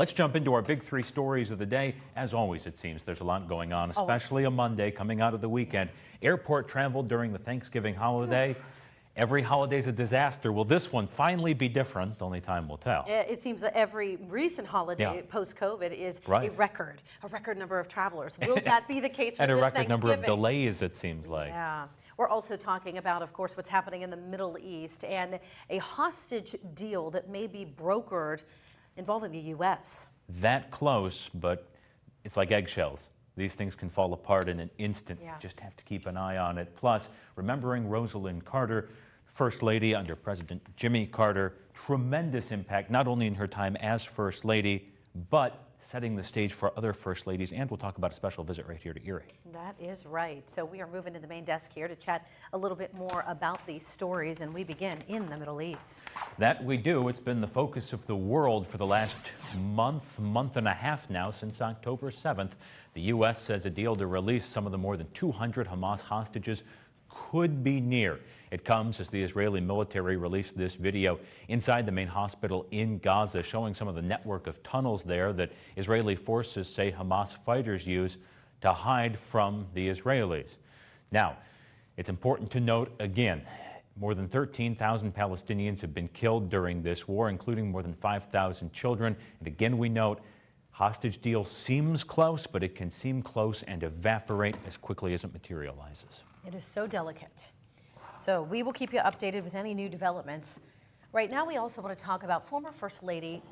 Let's jump into our big three stories of the day. As always, it seems there's a lot going on, especially a Monday coming out of the weekend. Airport travel during the Thanksgiving holiday. Every holiday's a disaster. Will this one finally be different? Only time will tell. It seems that every recent holiday post-COVID is a record number of travelers. Will that be the case for and this a record number of Thanksgiving? delays, it seems like. Yeah. We're also talking about, of course, what's happening in the Middle East and a hostage deal that may be brokered involving the U.S. That close, but it's like eggshells. These things can fall apart in an instant. Just have to keep an eye on it. Plus, remembering Rosalynn Carter, First Lady under President Jimmy Carter, tremendous impact, not only in her time as First Lady, but setting the stage for other First Ladies. And we'll talk about a special visit right here to Erie. That is right. So we are moving to the main desk here to chat a little bit more about these stories, and we begin in the Middle East. That we do. It's been the focus of the world for the last month and a half now, since October 7th. The U.S. says a deal to release some of the more than 200 Hamas hostages could be near. It comes as the Israeli military released this video inside the main hospital in Gaza, showing some of the network of tunnels there that Israeli forces say Hamas fighters use to hide from the Israelis. Now, it's important to note again, more than 13,000 Palestinians have been killed during this war, including more than 5,000 children. And again, we note, hostage deal seems close, but it can seem close and evaporate as quickly as it materializes. It is so delicate. So we will keep you updated with any new developments. Right now, we also want to talk about former First Lady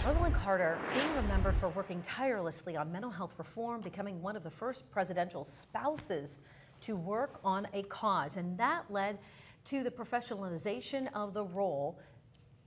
Rosalynn Carter being remembered for working tirelessly on mental health reform, becoming one of the first presidential spouses to work on a cause. And that led to the professionalization of the role.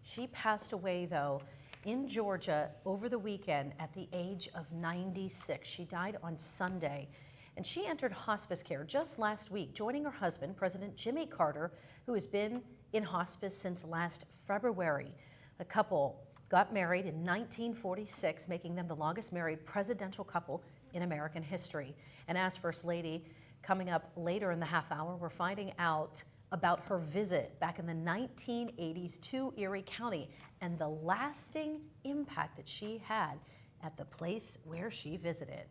She passed away, though, in Georgia over the weekend at the age of 96. She died on Sunday. And she entered hospice care just last week, joining her husband, President Jimmy Carter, who has been in hospice since last February. The couple got married in 1946, making them the longest married presidential couple in American history. And as First Lady, coming up later in the half hour, we're finding out about her visit back in the 1980s to Erie County and the lasting impact that she had at the place where she visited.